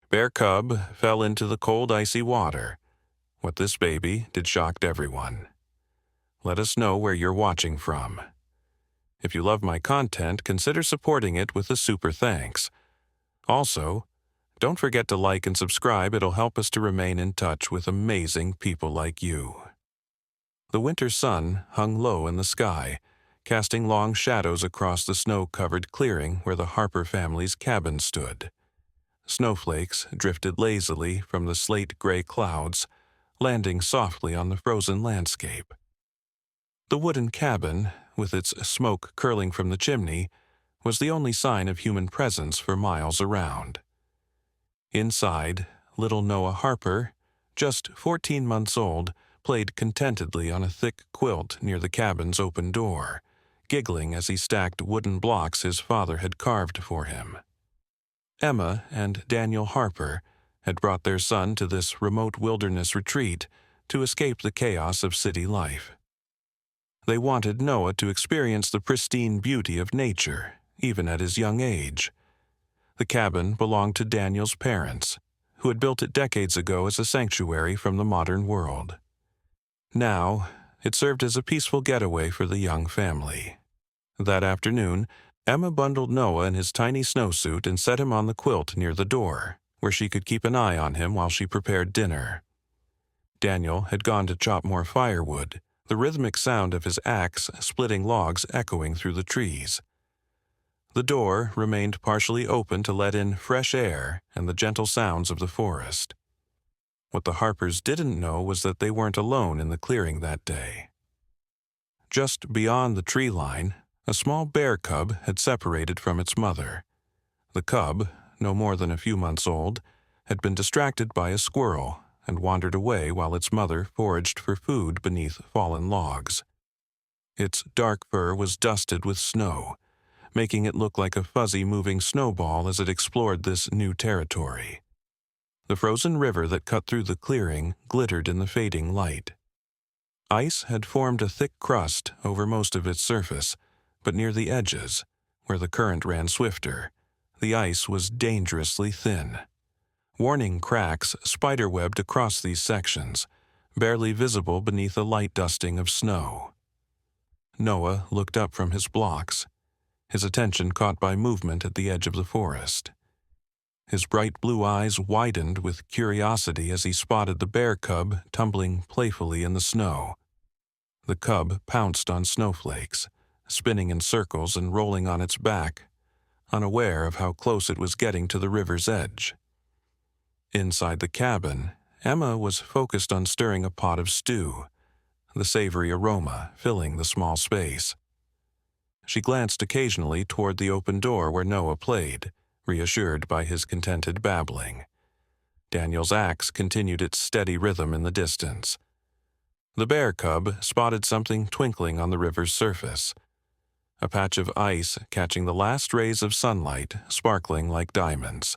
Bear cub fell into the cold, icy water. What this baby did shocked everyone. Let us know where you're watching from. If you love my content, consider supporting it with a super thanks. Also, don't forget to like and subscribe. It'll help us to remain in touch with amazing people like you. The winter sun hung low in the sky, casting long shadows across the snow-covered clearing where the Harper family's cabin stood. Snowflakes drifted lazily from the slate-gray clouds, landing softly on the frozen landscape. The wooden cabin, with its smoke curling from the chimney, was the only sign of human presence for miles around. Inside, little Noah Harper, just 14 months old, played contentedly on a thick quilt near the cabin's open door, giggling as he stacked wooden blocks his father had carved for him. Emma and Daniel Harper had brought their son to this remote wilderness retreat to escape the chaos of city life. They wanted Noah to experience the pristine beauty of nature, even at his young age. The cabin belonged to Daniel's parents, who had built it decades ago as a sanctuary from the modern world. Now, it served as a peaceful getaway for the young family. That afternoon, Emma bundled Noah in his tiny snowsuit and set him on the quilt near the door, where she could keep an eye on him while she prepared dinner. Daniel had gone to chop more firewood, the rhythmic sound of his axe splitting logs echoing through the trees. The door remained partially open to let in fresh air and the gentle sounds of the forest. What the Harpers didn't know was that they weren't alone in the clearing that day. Just beyond the tree line, a small bear cub had separated from its mother. The cub, no more than a few months old, had been distracted by a squirrel and wandered away while its mother foraged for food beneath fallen logs. Its dark fur was dusted with snow, making it look like a fuzzy moving snowball as it explored this new territory. The frozen river that cut through the clearing glittered in the fading light. Ice had formed a thick crust over most of its surface, but near the edges, where the current ran swifter, the ice was dangerously thin. Warning cracks spiderwebbed across these sections, barely visible beneath a light dusting of snow. Noah looked up from his blocks, his attention caught by movement at the edge of the forest. His bright blue eyes widened with curiosity as he spotted the bear cub tumbling playfully in the snow. The cub pounced on snowflakes, spinning in circles and rolling on its back, unaware of how close it was getting to the river's edge. Inside the cabin, Emma was focused on stirring a pot of stew, the savory aroma filling the small space. She glanced occasionally toward the open door where Noah played, reassured by his contented babbling. Daniel's axe continued its steady rhythm in the distance. The bear cub spotted something twinkling on the river's surface, a patch of ice catching the last rays of sunlight, sparkling like diamonds.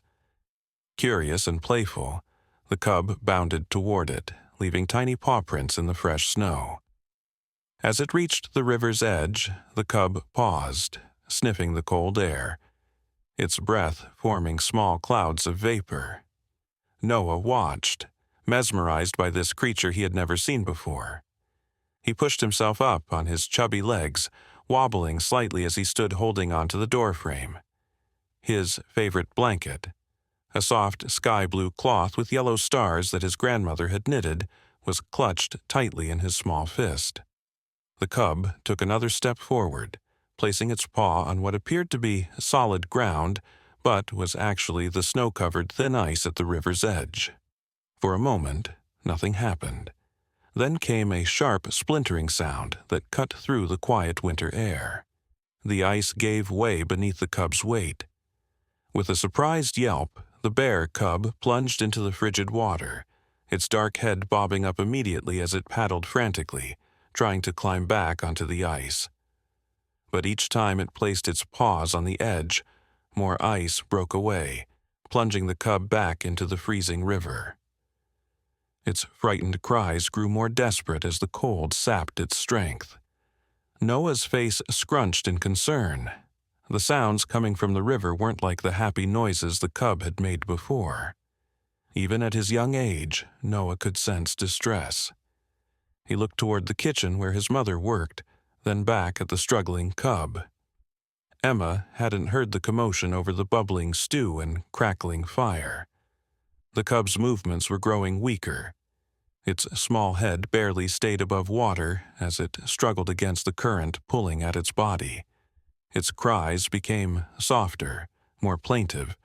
Curious and playful, the cub bounded toward it, leaving tiny paw prints in the fresh snow. As it reached the river's edge, the cub paused, sniffing the cold air, its breath forming small clouds of vapor. Noah watched, mesmerized by this creature he had never seen before. He pushed himself up on his chubby legs, wobbling slightly as he stood holding onto the doorframe. His favorite blanket, a soft sky-blue cloth with yellow stars that his grandmother had knitted, was clutched tightly in his small fist. The cub took another step forward, placing its paw on what appeared to be solid ground, but was actually the snow-covered thin ice at the river's edge. For a moment, nothing happened. Then came a sharp splintering sound that cut through the quiet winter air. The ice gave way beneath the cub's weight. With a surprised yelp, the bear cub plunged into the frigid water, its dark head bobbing up immediately as it paddled frantically, trying to climb back onto the ice. But each time it placed its paws on the edge, more ice broke away, plunging the cub back into the freezing river. Its frightened cries grew more desperate as the cold sapped its strength. Noah's face scrunched in concern. The sounds coming from the river weren't like the happy noises the cub had made before. Even at his young age, Noah could sense distress. He looked toward the kitchen where his mother worked, then back at the struggling cub. Emma hadn't heard the commotion over the bubbling stew and crackling fire. The cub's movements were growing weaker. Its small head barely stayed above water as it struggled against the current pulling at its body. Its cries became softer, more plaintive,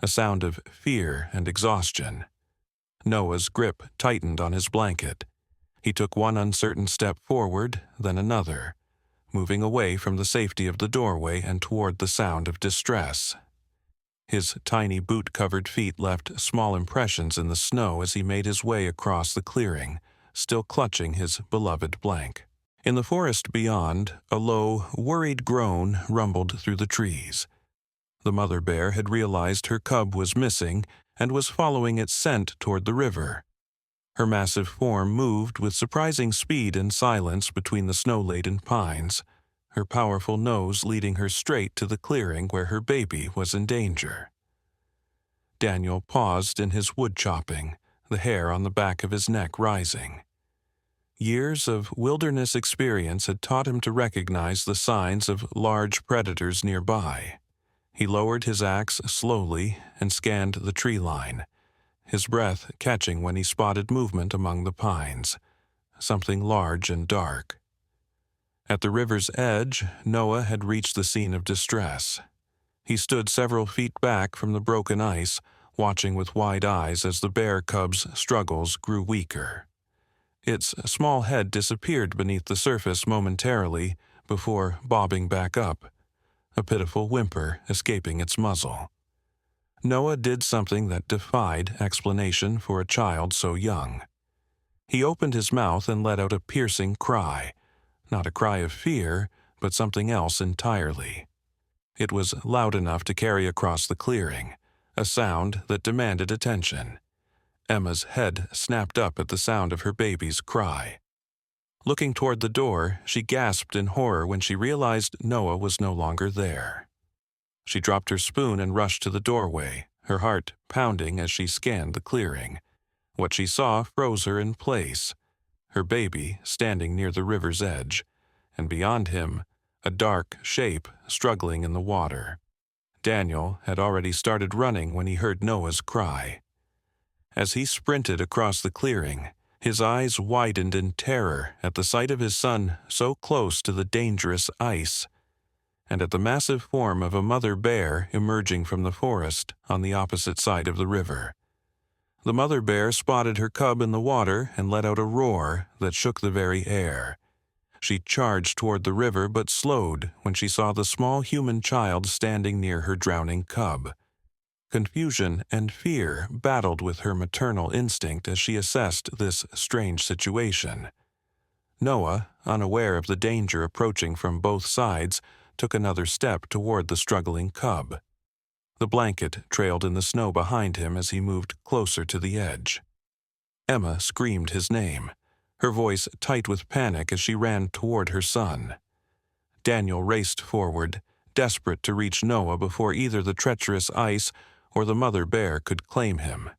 a sound of fear and exhaustion. Noah's grip tightened on his blanket. He took one uncertain step forward, then another, moving away from the safety of the doorway and toward the sound of distress. His tiny boot-covered feet left small impressions in the snow as he made his way across the clearing, still clutching his beloved blank. In the forest beyond, a low, worried groan rumbled through the trees. The mother bear had realized her cub was missing and was following its scent toward the river. Her massive form moved with surprising speed and silence between the snow-laden pines, her powerful nose leading her straight to the clearing where her baby was in danger. Daniel paused in his wood chopping, the hair on the back of his neck rising. Years of wilderness experience had taught him to recognize the signs of large predators nearby. He lowered his axe slowly and scanned the tree line, his breath catching when he spotted movement among the pines, something large and dark. At the river's edge, Noah had reached the scene of distress. He stood several feet back from the broken ice, watching with wide eyes as the bear cub's struggles grew weaker. Its small head disappeared beneath the surface momentarily before bobbing back up, a pitiful whimper escaping its muzzle. Noah did something that defied explanation for a child so young. He opened his mouth and let out a piercing cry, not a cry of fear, but something else entirely. It was loud enough to carry across the clearing, a sound that demanded attention. Emma's head snapped up at the sound of her baby's cry. Looking toward the door, she gasped in horror when she realized Noah was no longer there. She dropped her spoon and rushed to the doorway, her heart pounding as she scanned the clearing. What she saw froze her in place, her baby standing near the river's edge, and beyond him, a dark shape struggling in the water. Daniel had already started running when he heard Noah's cry. As he sprinted across the clearing, his eyes widened in terror at the sight of his son so close to the dangerous ice, and at the massive form of a mother bear emerging from the forest on the opposite side of the river. The mother bear spotted her cub in the water and let out a roar that shook the very air. She charged toward the river but slowed when she saw the small human child standing near her drowning cub. Confusion and fear battled with her maternal instinct as she assessed this strange situation. Noah, unaware of the danger approaching from both sides, took another step toward the struggling cub. The blanket trailed in the snow behind him as he moved closer to the edge. Emma screamed his name, her voice tight with panic as she ran toward her son. Daniel raced forward, desperate to reach Noah before either the treacherous ice or the mother bear could claim him.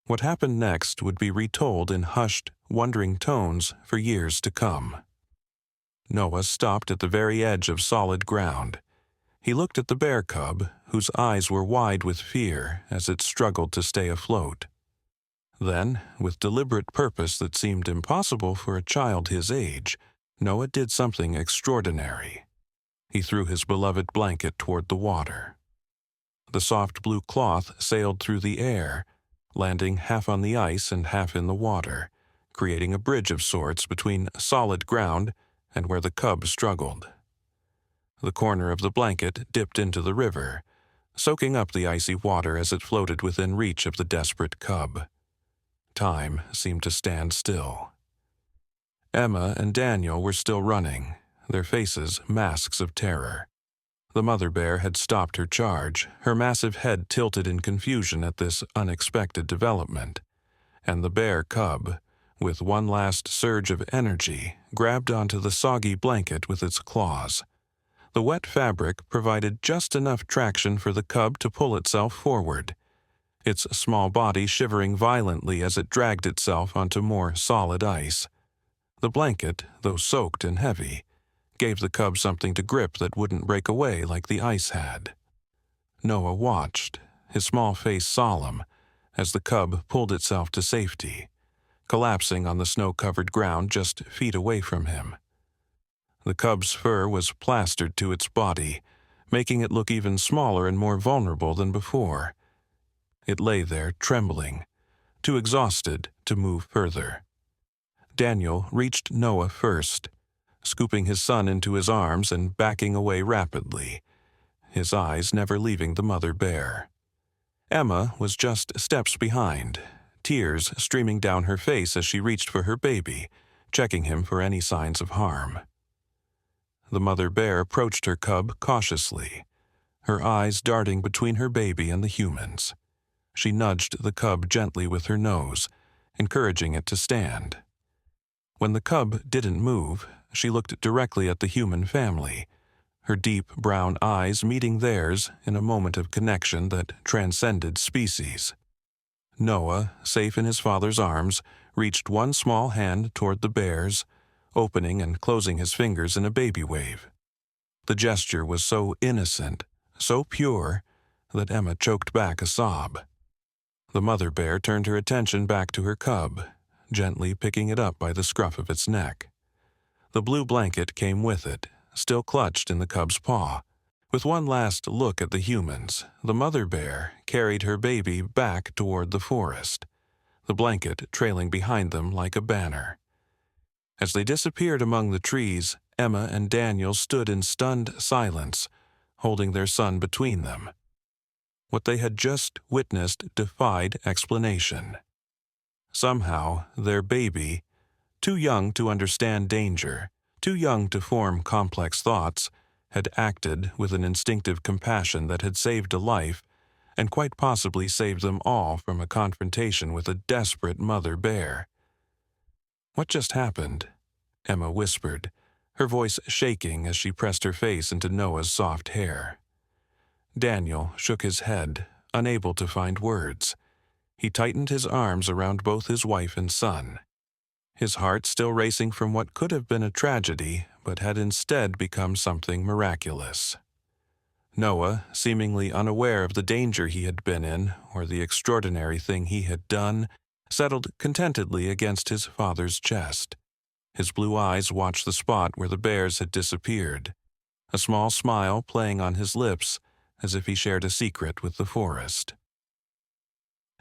What happened next would be retold in hushed, wondering tones for years to come. Noah stopped at the very edge of solid ground. He looked at the bear cub, whose eyes were wide with fear as it struggled to stay afloat. Then, with deliberate purpose that seemed impossible for a child his age, Noah did something extraordinary. He threw his beloved blanket toward the water. The soft blue cloth sailed through the air, landing half on the ice and half in the water, creating a bridge of sorts between solid ground and where the cub struggled. The corner of the blanket dipped into the river, soaking up the icy water as it floated within reach of the desperate cub. Time seemed to stand still. Emma and Daniel were still running, their faces masks of terror. The mother bear had stopped her charge, her massive head tilted in confusion at this unexpected development, and the bear cub, with one last surge of energy, grabbed onto the soggy blanket with its claws. The wet fabric provided just enough traction for the cub to pull itself forward. its small body shivering violently as it dragged itself onto more solid ice. The blanket, though soaked and heavy, gave the cub something to grip that wouldn't break away like the ice had. Noah watched, his small face solemn, as the cub pulled itself to safety, collapsing on the snow-covered ground just feet away from him. The cub's fur was plastered to its body, making it look even smaller and more vulnerable than before. It lay there trembling, too exhausted to move further. Daniel reached Noah first, scooping his son into his arms and backing away rapidly, his eyes never leaving the mother bear. Emma was just steps behind, tears streaming down her face as she reached for her baby, checking him for any signs of harm. The mother bear approached her cub cautiously, her eyes darting between her baby and the humans. She nudged the cub gently with her nose, encouraging it to stand. When the cub didn't move, she looked directly at the human family, her deep brown eyes meeting theirs in a moment of connection that transcended species. Noah, safe in his father's arms, reached one small hand toward the bears, opening and closing his fingers in a baby wave. The gesture was so innocent, so pure, that Emma choked back a sob. The mother bear turned her attention back to her cub, gently picking it up by the scruff of its neck. The blue blanket came with it, still clutched in the cub's paw. With one last look at the humans, the mother bear carried her baby back toward the forest, the blanket trailing behind them like a banner. As they disappeared among the trees, Emma and Daniel stood in stunned silence, holding their son between them. What they had just witnessed defied explanation. Somehow, their baby, too young to understand danger, too young to form complex thoughts, had acted with an instinctive compassion that had saved a life, and quite possibly saved them all from a confrontation with a desperate mother bear. "What just happened?" Emma whispered, her voice shaking as she pressed her face into Noah's soft hair. Daniel shook his head, unable to find words. He tightened his arms around both his wife and son, his heart still racing from what could have been a tragedy, but had instead become something miraculous. Noah, seemingly unaware of the danger he had been in or the extraordinary thing he had done, settled contentedly against his father's chest. His blue eyes watched the spot where the bears had disappeared, a small smile playing on his lips as if he shared a secret with the forest.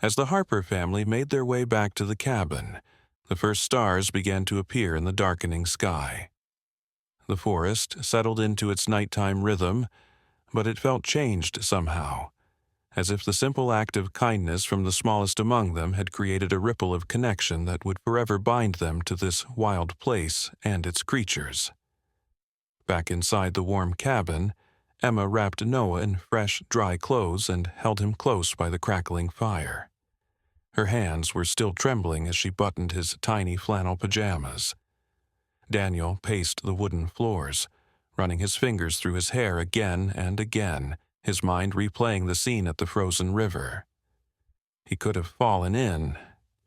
As the Harper family made their way back to the cabin, the first stars began to appear in the darkening sky. The forest settled into its nighttime rhythm, but it felt changed somehow, as if the simple act of kindness from the smallest among them had created a ripple of connection that would forever bind them to this wild place and its creatures. Back inside the warm cabin, Emma wrapped Noah in fresh, dry clothes and held him close by the crackling fire. Her hands were still trembling as she buttoned his tiny flannel pajamas. Daniel paced the wooden floors, running his fingers through his hair again and again, his mind replaying the scene at the frozen river. "He could have fallen in,"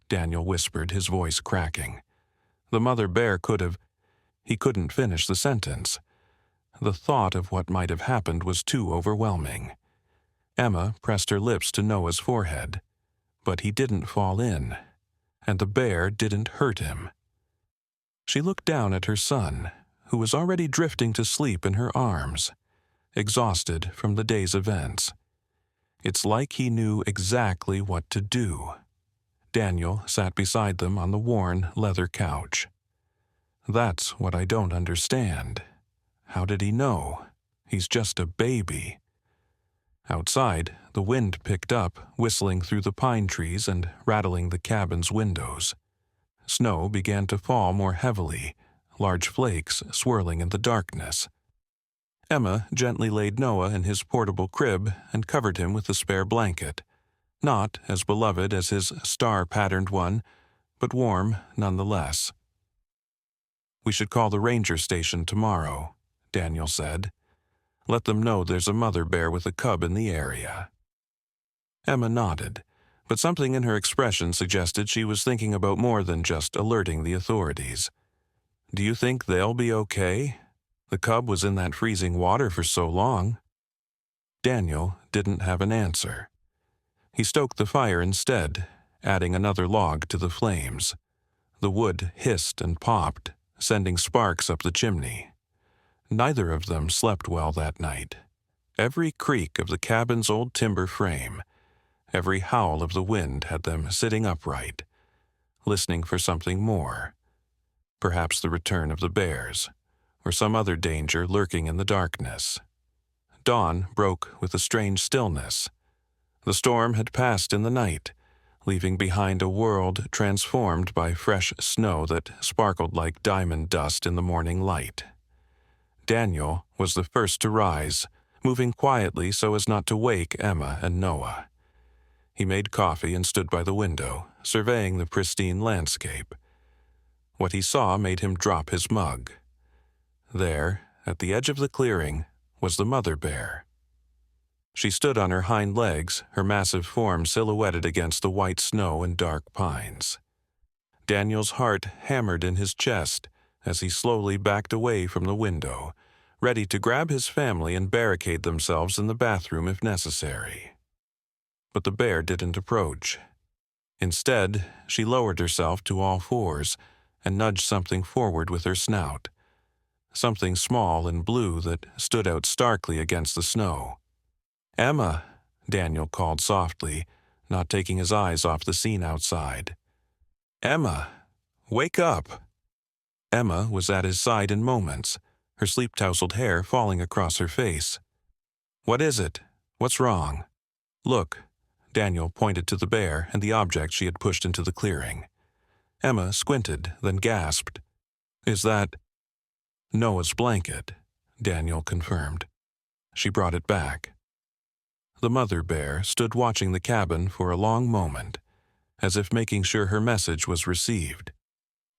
Daniel whispered, his voice cracking. "The mother bear could have—" He couldn't finish the sentence. The thought of what might have happened was too overwhelming. Emma pressed her lips to Noah's forehead. But he didn't fall in, and the bear didn't hurt him. She looked down at her son, who was already drifting to sleep in her arms, exhausted from the day's events. It's like he knew exactly what to do. Daniel sat beside them on the worn leather couch. "That's what I don't understand. How did he know? He's just a baby." Outside, the wind picked up, whistling through the pine trees and rattling the cabin's windows. Snow began to fall more heavily, large flakes swirling in the darkness. Emma gently laid Noah in his portable crib and covered him with a spare blanket, not as beloved as his star-patterned one, but warm nonetheless. "We should call the ranger station tomorrow," Daniel said. "Let them know there's a mother bear with a cub in the area." Emma nodded, but something in her expression suggested she was thinking about more than just alerting the authorities. "Do you think they'll be okay? The cub was in that freezing water for so long." Daniel didn't have an answer. He stoked the fire instead, adding another log to the flames. The wood hissed and popped, sending sparks up the chimney. Neither of them slept well that night. Every creak of the cabin's old timber frame, every howl of the wind had them sitting upright, listening for something more. Perhaps the return of the bears, or some other danger lurking in the darkness. Dawn broke with a strange stillness. The storm had passed in the night, leaving behind a world transformed by fresh snow that sparkled like diamond dust in the morning light. Daniel was the first to rise, moving quietly so as not to wake Emma and Noah. He made coffee and stood by the window, surveying the pristine landscape. What he saw made him drop his mug. There, at the edge of the clearing, was the mother bear. She stood on her hind legs, her massive form silhouetted against the white snow and dark pines. Daniel's heart hammered in his chest as he slowly backed away from the window, ready to grab his family and barricade themselves in the bathroom if necessary. But the bear didn't approach. Instead, she lowered herself to all fours and nudged something forward with her snout. Something small and blue that stood out starkly against the snow. "Emma," Daniel called softly, not taking his eyes off the scene outside. "Emma, wake up!" Emma was at his side in moments, her sleep-tousled hair falling across her face. "What is it? What's wrong?" "Look," Daniel pointed to the bear and the object she had pushed into the clearing. Emma squinted, then gasped. "Is that—" "Noah's blanket," Daniel confirmed. She brought it back. The mother bear stood watching the cabin for a long moment, as if making sure her message was received.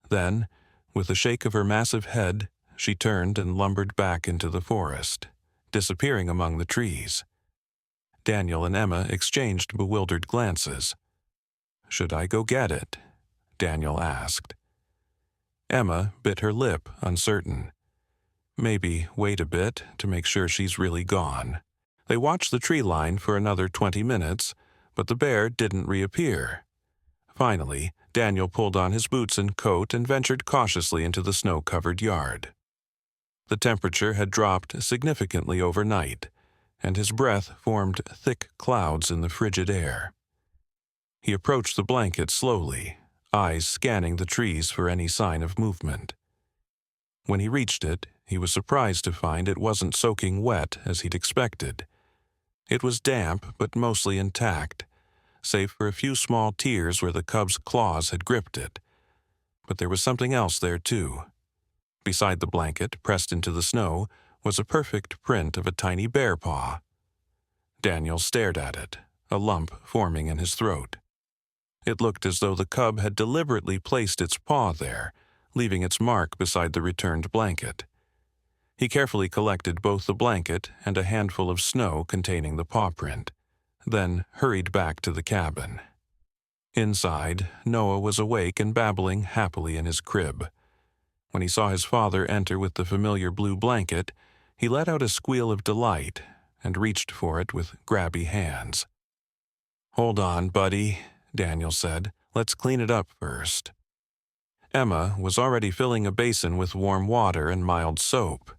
Then, with a shake of her massive head, she turned and lumbered back into the forest, disappearing among the trees. Daniel and Emma exchanged bewildered glances. "Should I go get it?" Daniel asked. Emma bit her lip, uncertain. Maybe wait a bit to make sure she's really gone. They watched the tree line for another 20 minutes, but the bear didn't reappear. Finally, Daniel pulled on his boots and coat and ventured cautiously into the snow-covered yard. The temperature had dropped significantly overnight, and his breath formed thick clouds in the frigid air. He approached the blanket slowly, eyes scanning the trees for any sign of movement. When he reached it, he was surprised to find it wasn't soaking wet as he'd expected. It was damp but mostly intact, save for a few small tears where the cub's claws had gripped it. But there was something else there too. Beside the blanket, pressed into the snow, was a perfect print of a tiny bear paw. Daniel stared at it, a lump forming in his throat. It looked as though the cub had deliberately placed its paw there, leaving its mark beside the returned blanket. He carefully collected both the blanket and a handful of snow containing the paw print, then hurried back to the cabin. Inside, Noah was awake and babbling happily in his crib. When he saw his father enter with the familiar blue blanket, he let out a squeal of delight and reached for it with grabby hands. "Hold on, buddy," Daniel said. "Let's clean it up first." Emma was already filling a basin with warm water and mild soap.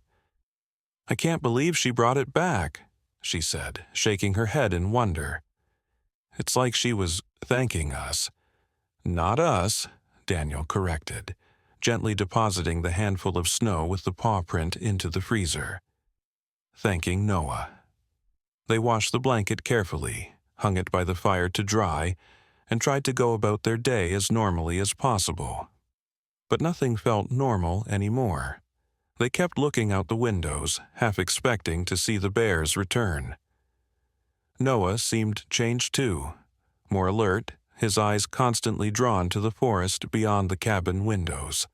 "I can't believe she brought it back," she said, shaking her head in wonder. "It's like she was thanking us." "Not us," Daniel corrected, gently depositing the handful of snow with the paw print into the freezer. "Thanking Noah." They washed the blanket carefully, hung it by the fire to dry, and tried to go about their day as normally as possible. But nothing felt normal anymore. They kept looking out the windows, half expecting to see the bears return. Noah seemed changed too, more alert, his eyes constantly drawn to the forest beyond the cabin windows.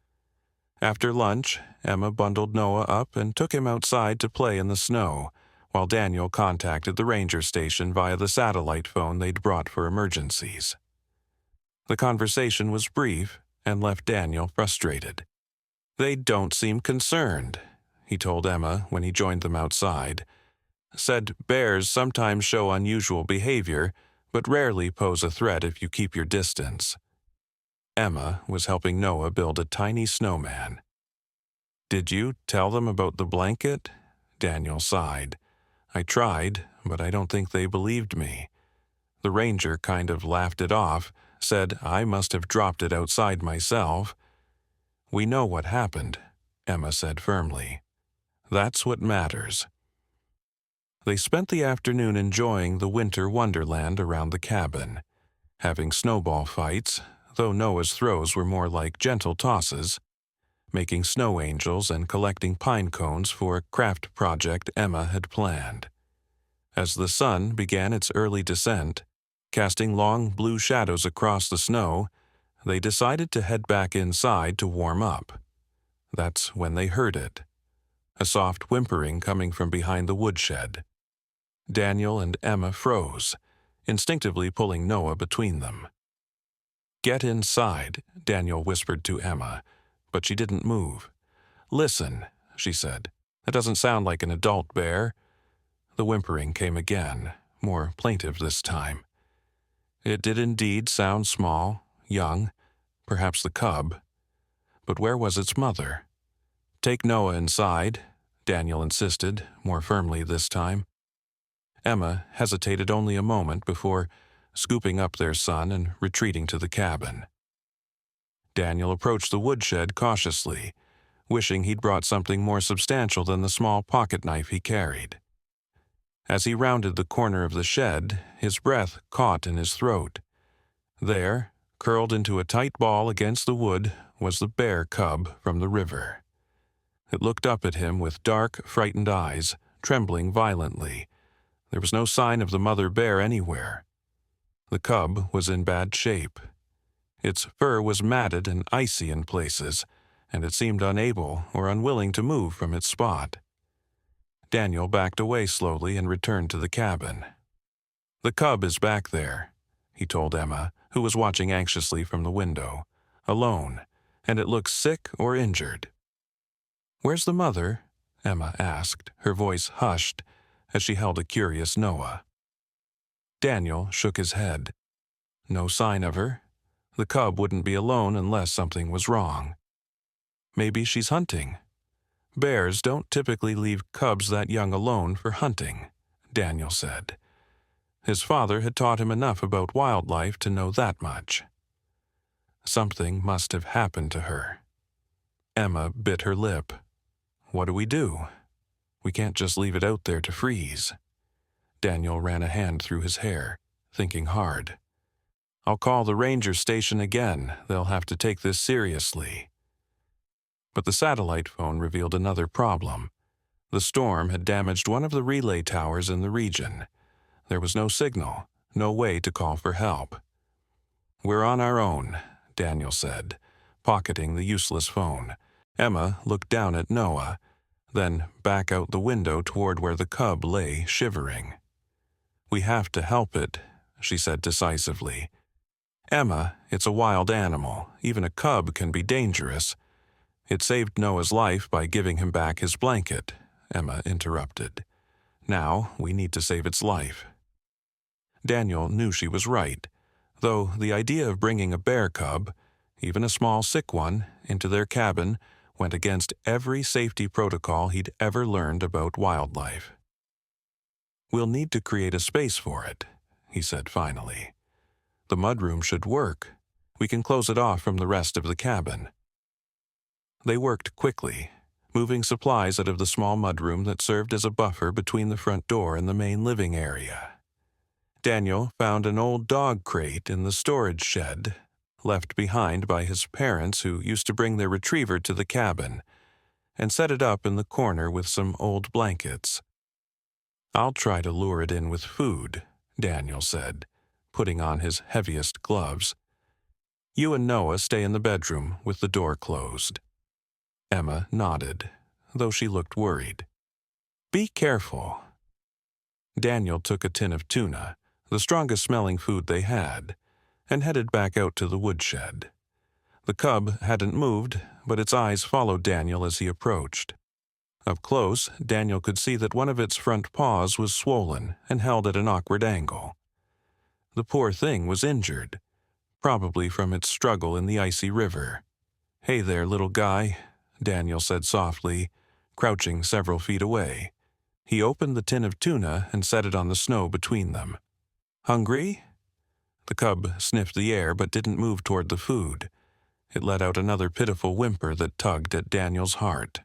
After lunch, Emma bundled Noah up and took him outside to play in the snow, while Daniel contacted the ranger station via the satellite phone they'd brought for emergencies. The conversation was brief and left Daniel frustrated. "They don't seem concerned," he told Emma when he joined them outside. "Said bears sometimes show unusual behavior, but rarely pose a threat if you keep your distance." Emma was helping Noah build a tiny snowman. "Did you tell them about the blanket?" Daniel sighed. "I tried, but I don't think they believed me. The ranger kind of laughed it off, said I must have dropped it outside myself." "We know what happened," Emma said firmly. "That's what matters." They spent the afternoon enjoying the winter wonderland around the cabin, having snowball fights, though Noah's throws were more like gentle tosses, making snow angels and collecting pine cones for a craft project Emma had planned. As the sun began its early descent, casting long blue shadows across the snow, they decided to head back inside to warm up. That's when they heard it, a soft whimpering coming from behind the woodshed. Daniel and Emma froze, instinctively pulling Noah between them. "Get inside," Daniel whispered to Emma, but she didn't move. "Listen," she said. "That doesn't sound like an adult bear." The whimpering came again, more plaintive this time. It did indeed sound small, young, perhaps the cub. But where was its mother? "Take Noah inside," Daniel insisted, more firmly this time. Emma hesitated only a moment before scooping up their son and retreating to the cabin. Daniel approached the woodshed cautiously, wishing he'd brought something more substantial than the small pocket knife he carried. As he rounded the corner of the shed, his breath caught in his throat. There, curled into a tight ball against the wood, was the bear cub from the river. It looked up at him with dark, frightened eyes, trembling violently. There was no sign of the mother bear anywhere. The cub was in bad shape. Its fur was matted and icy in places, and it seemed unable or unwilling to move from its spot. Daniel backed away slowly and returned to the cabin. "The cub is back there," he told Emma, who was watching anxiously from the window, "alone, and it looks sick or injured." "Where's the mother?" Emma asked, her voice hushed, as she held a curious Noah. Daniel shook his head. "No sign of her. The cub wouldn't be alone unless something was wrong. Maybe she's hunting." "Bears don't typically leave cubs that young alone for hunting," Daniel said. His father had taught him enough about wildlife to know that much. Something must have happened to her. Emma bit her lip. "What do we do? We can't just leave it out there to freeze." Daniel ran a hand through his hair, thinking hard. "I'll call the ranger station again. They'll have to take this seriously." But the satellite phone revealed another problem. The storm had damaged one of the relay towers in the region. There was no signal, no way to call for help. "We're on our own," Daniel said, pocketing the useless phone. Emma looked down at Noah, then back out the window toward where the cub lay shivering. "We have to help it," she said decisively. "Emma, it's a wild animal. Even a cub can be dangerous." "It saved Noah's life by giving him back his blanket," Emma interrupted. "Now we need to save its life." Daniel knew she was right, though the idea of bringing a bear cub, even a small sick one, into their cabin went against every safety protocol he'd ever learned about wildlife. "We'll need to create a space for it," he said finally. "The mudroom should work. We can close it off from the rest of the cabin." They worked quickly, moving supplies out of the small mudroom that served as a buffer between the front door and the main living area. Daniel found an old dog crate in the storage shed, left behind by his parents who used to bring their retriever to the cabin, and set it up in the corner with some old blankets. "I'll try to lure it in with food," Daniel said, putting on his heaviest gloves. "You and Noah stay in the bedroom with the door closed." Emma nodded, though she looked worried. "Be careful." Daniel took a tin of tuna, the strongest-smelling food they had, and headed back out to the woodshed. The cub hadn't moved, but its eyes followed Daniel as he approached. Up close, Daniel could see that one of its front paws was swollen and held at an awkward angle. The poor thing was injured, probably from its struggle in the icy river. "Hey there, little guy," Daniel said softly, crouching several feet away. He opened the tin of tuna and set it on the snow between them. "Hungry?" The cub sniffed the air but didn't move toward the food. It let out another pitiful whimper that tugged at Daniel's heart.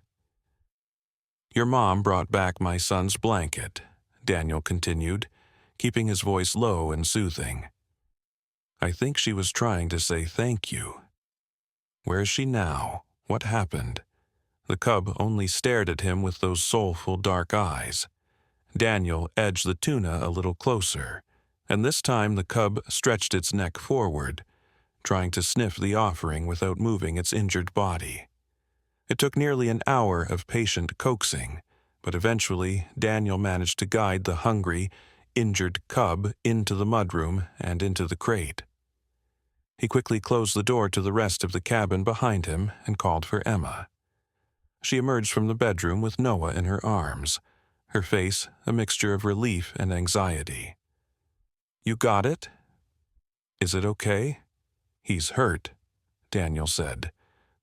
"Your mom brought back my son's blanket," Daniel continued, keeping his voice low and soothing. "I think she was trying to say thank you." "Where is she now? What happened?" The cub only stared at him with those soulful dark eyes. Daniel edged the tuna a little closer, and this time the cub stretched its neck forward, trying to sniff the offering without moving its injured body. It took nearly an hour of patient coaxing, but eventually Daniel managed to guide the hungry, injured cub into the mudroom and into the crate. He quickly closed the door to the rest of the cabin behind him and called for Emma. She emerged from the bedroom with Noah in her arms, her face a mixture of relief and anxiety. "You got it? Is it okay?" "He's hurt," Daniel said,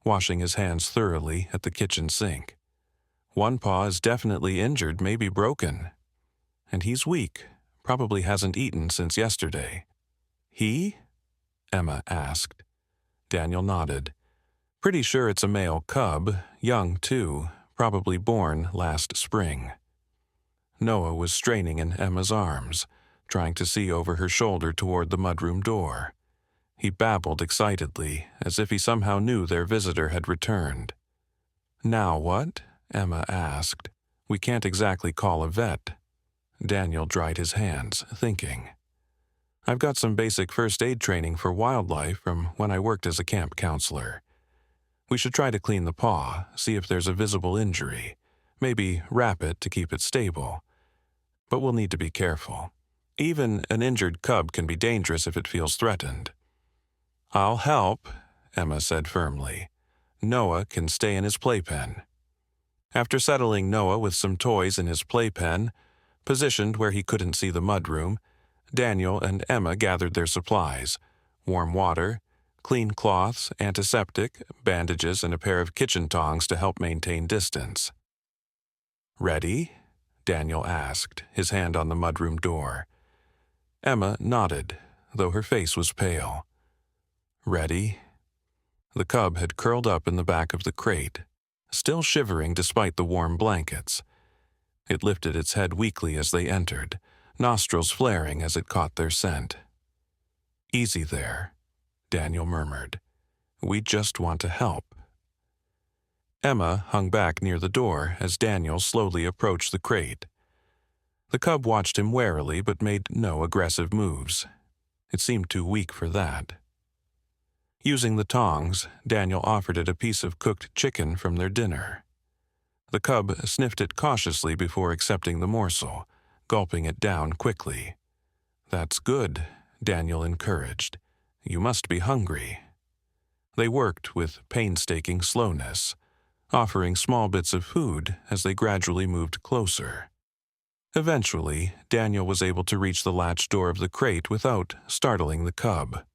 washing his hands thoroughly at the kitchen sink. "One paw is definitely injured, maybe broken. And he's weak, probably hasn't eaten since yesterday." "He?" Emma asked. Daniel nodded. "Pretty sure it's a male cub, young too, probably born last spring." Noah was straining in Emma's arms, trying to see over her shoulder toward the mudroom door. He babbled excitedly, as if he somehow knew their visitor had returned. "Now what?" Emma asked. "We can't exactly call a vet." Daniel dried his hands, thinking. "I've got some basic first aid training for wildlife from when I worked as a camp counselor. We should try to clean the paw, see if there's a visible injury, maybe wrap it to keep it stable. But we'll need to be careful. Even an injured cub can be dangerous if it feels threatened." "I'll help," Emma said firmly. "Noah can stay in his playpen." After settling Noah with some toys in his playpen, positioned where he couldn't see the mudroom, Daniel and Emma gathered their supplies: warm water, clean cloths, antiseptic, bandages, and a pair of kitchen tongs to help maintain distance. "Ready?" Daniel asked, his hand on the mudroom door. Emma nodded, though her face was pale. "Ready?" The cub had curled up in the back of the crate, still shivering despite the warm blankets. It lifted its head weakly as they entered, nostrils flaring as it caught their scent. "Easy there," Daniel murmured. "We just want to help." Emma hung back near the door as Daniel slowly approached the crate. The cub watched him warily but made no aggressive moves. It seemed too weak for that. Using the tongs, Daniel offered it a piece of cooked chicken from their dinner. The cub sniffed it cautiously before accepting the morsel, gulping it down quickly. "That's good," Daniel encouraged. "You must be hungry." They worked with painstaking slowness, offering small bits of food as they gradually moved closer. Eventually, Daniel was able to reach the latch door of the crate without startling the cub.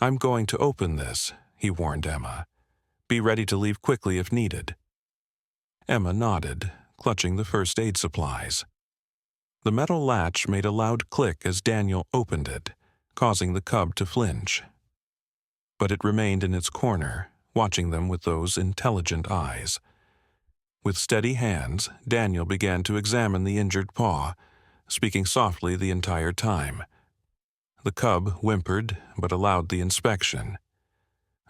"I'm going to open this," he warned Emma. "Be ready to leave quickly if needed." Emma nodded, clutching the first aid supplies. The metal latch made a loud click as Daniel opened it, causing the cub to flinch. But it remained in its corner, watching them with those intelligent eyes. With steady hands, Daniel began to examine the injured paw, speaking softly the entire time. The cub whimpered but allowed the inspection,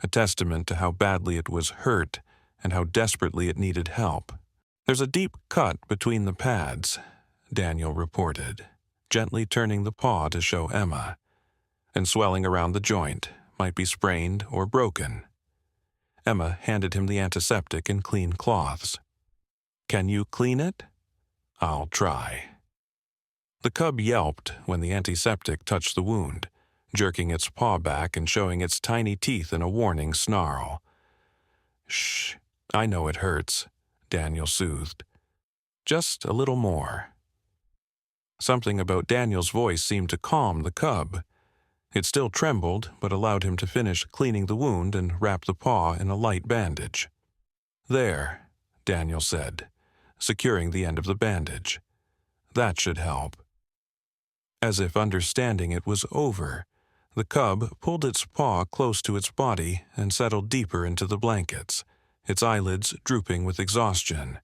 a testament to how badly it was hurt and how desperately it needed help. "There's a deep cut between the pads," Daniel reported, gently turning the paw to show Emma, "and swelling around the joint, might be sprained or broken." Emma handed him the antiseptic and clean cloths. "Can you clean it?" "I'll try." The cub yelped when the antiseptic touched the wound, jerking its paw back and showing its tiny teeth in a warning snarl. "Shh, I know it hurts," Daniel soothed. "Just a little more." Something about Daniel's voice seemed to calm the cub. It still trembled, but allowed him to finish cleaning the wound and wrap the paw in a light bandage. "There," Daniel said, securing the end of the bandage. "That should help." As if understanding it was over, the cub pulled its paw close to its body and settled deeper into the blankets, its eyelids drooping with exhaustion.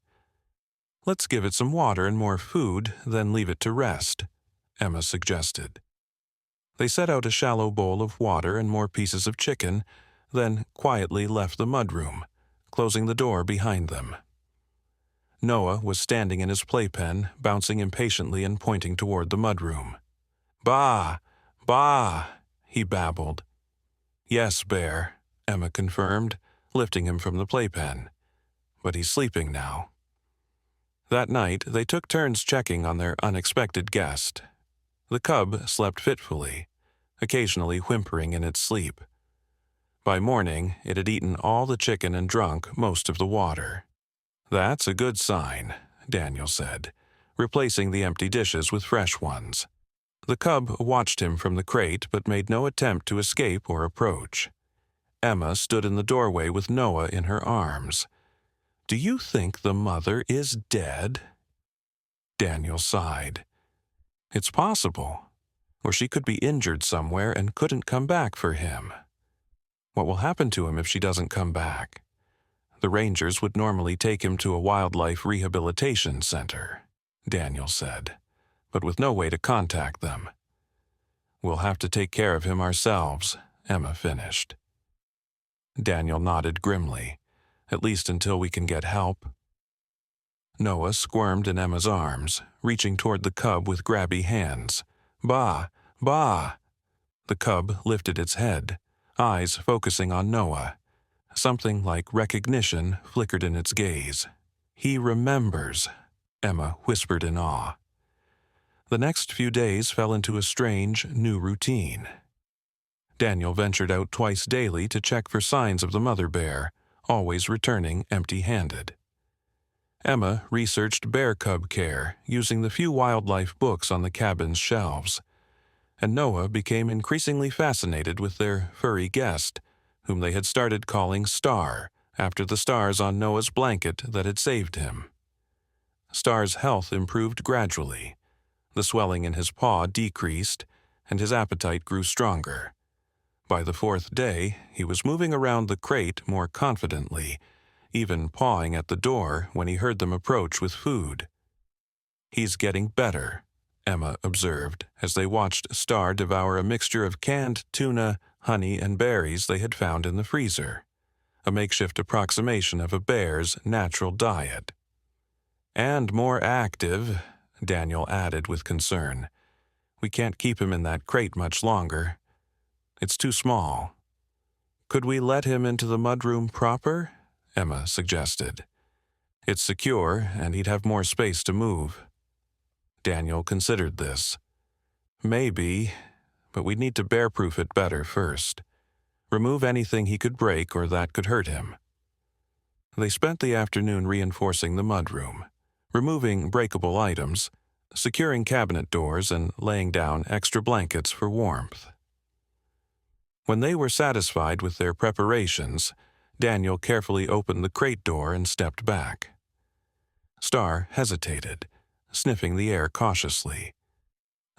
"Let's give it some water and more food, then leave it to rest," Emma suggested. They set out a shallow bowl of water and more pieces of chicken, then quietly left the mudroom, closing the door behind them. Noah was standing in his playpen, bouncing impatiently and pointing toward the mudroom. "Bah! Bah!" he babbled. "Yes, Bear," Emma confirmed, lifting him from the playpen. "But he's sleeping now." That night, they took turns checking on their unexpected guest. The cub slept fitfully, occasionally whimpering in its sleep. By morning, it had eaten all the chicken and drunk most of the water. "That's a good sign," Daniel said, replacing the empty dishes with fresh ones. The cub watched him from the crate but made no attempt to escape or approach. Emma stood in the doorway with Noah in her arms. "Do you think the mother is dead?" Daniel sighed. "It's possible. Or she could be injured somewhere and couldn't come back for him. What will happen to him if she doesn't come back? The rangers would normally take him to a wildlife rehabilitation center," Daniel said, "but with no way to contact them." "We'll have to take care of him ourselves," Emma finished. Daniel nodded grimly. "At least until we can get help." Noah squirmed in Emma's arms, reaching toward the cub with grabby hands. "Bah! Bah!" The cub lifted its head, eyes focusing on Noah. Something like recognition flickered in its gaze. "He remembers," Emma whispered in awe. The next few days fell into a strange, new routine. Daniel ventured out twice daily to check for signs of the mother bear, always returning empty-handed. Emma researched bear cub care using the few wildlife books on the cabin's shelves, and Noah became increasingly fascinated with their furry guest, whom they had started calling Star, after the stars on Noah's blanket that had saved him. Star's health improved gradually. The swelling in his paw decreased, and his appetite grew stronger. By the fourth day, he was moving around the crate more confidently, even pawing at the door when he heard them approach with food. "He's getting better," Emma observed as they watched Star devour a mixture of canned tuna, honey, and berries they had found in the freezer, a makeshift approximation of a bear's natural diet. "And more active," Daniel added with concern. "We can't keep him in that crate much longer. It's too small." "Could we let him into the mudroom proper?" Emma suggested. "It's secure, and he'd have more space to move." Daniel considered this. "Maybe, but we'd need to bear-proof it better first. Remove anything he could break or that could hurt him." They spent the afternoon reinforcing the mudroom, removing breakable items, securing cabinet doors, and laying down extra blankets for warmth. When they were satisfied with their preparations, Daniel carefully opened the crate door and stepped back. Star hesitated, sniffing the air cautiously.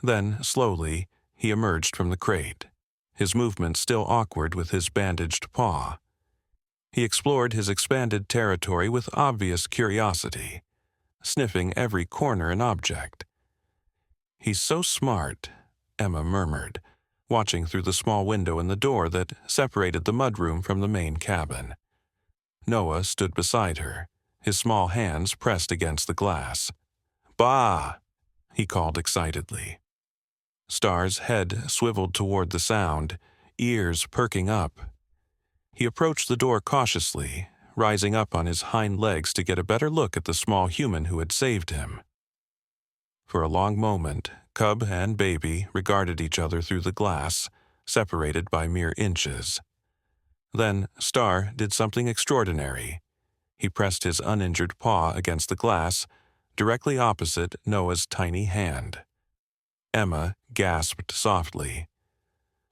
Then, slowly, he emerged from the crate, his movements still awkward with his bandaged paw. He explored his expanded territory with obvious curiosity, sniffing every corner and object. "He's so smart," Emma murmured, watching through the small window in the door that separated the mudroom from the main cabin. Noah stood beside her, his small hands pressed against the glass. "Bah!" he called excitedly. Star's head swiveled toward the sound, ears perking up. He approached the door cautiously, rising up on his hind legs to get a better look at the small human who had saved him. For a long moment, cub and baby regarded each other through the glass, separated by mere inches. Then Star did something extraordinary. He pressed his uninjured paw against the glass, directly opposite Noah's tiny hand. Emma gasped softly.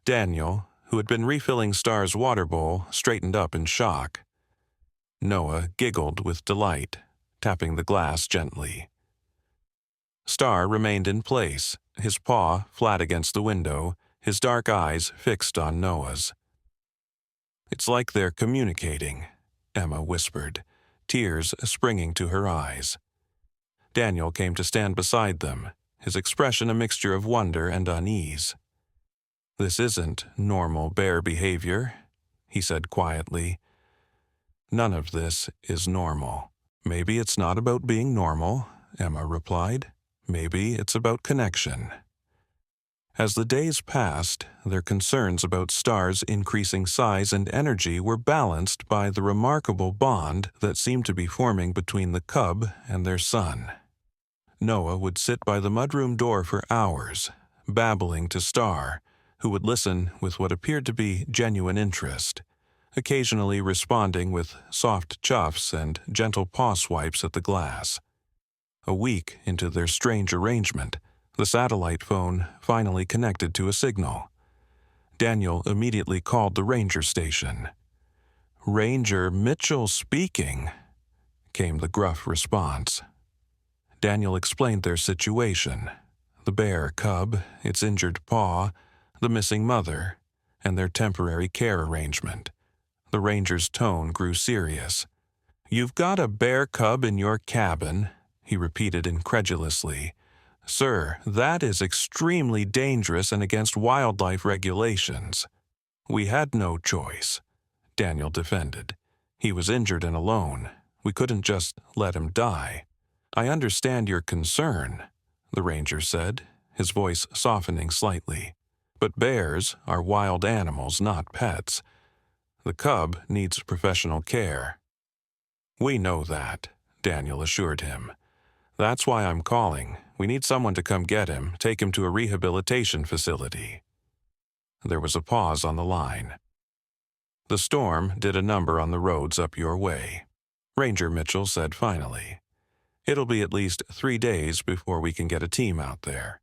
Daniel, who had been refilling Star's water bowl, straightened up in shock. Noah giggled with delight, tapping the glass gently. Star remained in place, his paw flat against the window, his dark eyes fixed on Noah's. "It's like they're communicating," Emma whispered, tears springing to her eyes. Daniel came to stand beside them, his expression a mixture of wonder and unease. "This isn't normal bear behavior," he said quietly. "None of this is normal." "Maybe it's not about being normal," Emma replied. "Maybe it's about connection." As the days passed, their concerns about Star's increasing size and energy were balanced by the remarkable bond that seemed to be forming between the cub and their son. Noah would sit by the mudroom door for hours, babbling to Star, who would listen with what appeared to be genuine interest, occasionally responding with soft chuffs and gentle paw swipes at the glass. A week into their strange arrangement, the satellite phone finally connected to a signal. Daniel immediately called the ranger station. "Ranger Mitchell speaking," came the gruff response. Daniel explained their situation: the bear cub, its injured paw, the missing mother, and their temporary care arrangement. The ranger's tone grew serious. "You've got a bear cub in your cabin," he repeated incredulously. "Sir, that is extremely dangerous and against wildlife regulations." "We had no choice," Daniel defended. "He was injured and alone. We couldn't just let him die." "I understand your concern," the ranger said, his voice softening slightly. "But bears are wild animals, not pets. The cub needs professional care." "We know that," Daniel assured him. "That's why I'm calling. We need someone to come get him, take him to a rehabilitation facility." There was a pause on the line. "The storm did a number on the roads up your way," Ranger Mitchell said finally. "It'll be at least 3 days before we can get a team out there.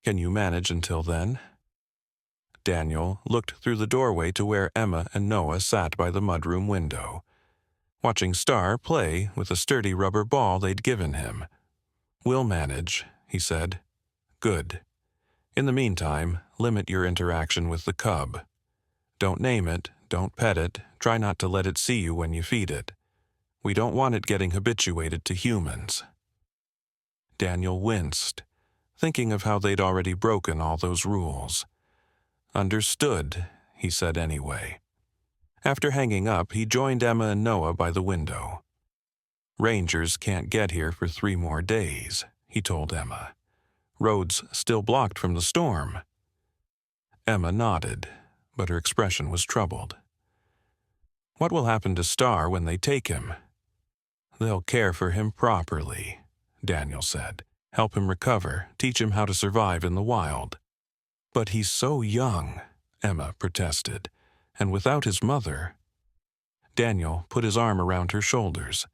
Can you manage until then?" Daniel looked through the doorway to where Emma and Noah sat by the mudroom window, watching Star play with a sturdy rubber ball they'd given him. "We'll manage," he said. "Good. In the meantime, limit your interaction with the cub. Don't name it, don't pet it, try not to let it see you when you feed it. We don't want it getting habituated to humans." Daniel winced, thinking of how they'd already broken all those rules. "Understood," he said anyway. After hanging up, he joined Emma and Noah by the window. "Rangers can't get here for 3 more days," he told Emma. "Roads still blocked from the storm." Emma nodded, but her expression was troubled. "What will happen to Star when they take him?" "They'll care for him properly," Daniel said. "Help him recover, teach him how to survive in the wild." "But he's so young," Emma protested, "and without his mother." Daniel put his arm around her shoulders.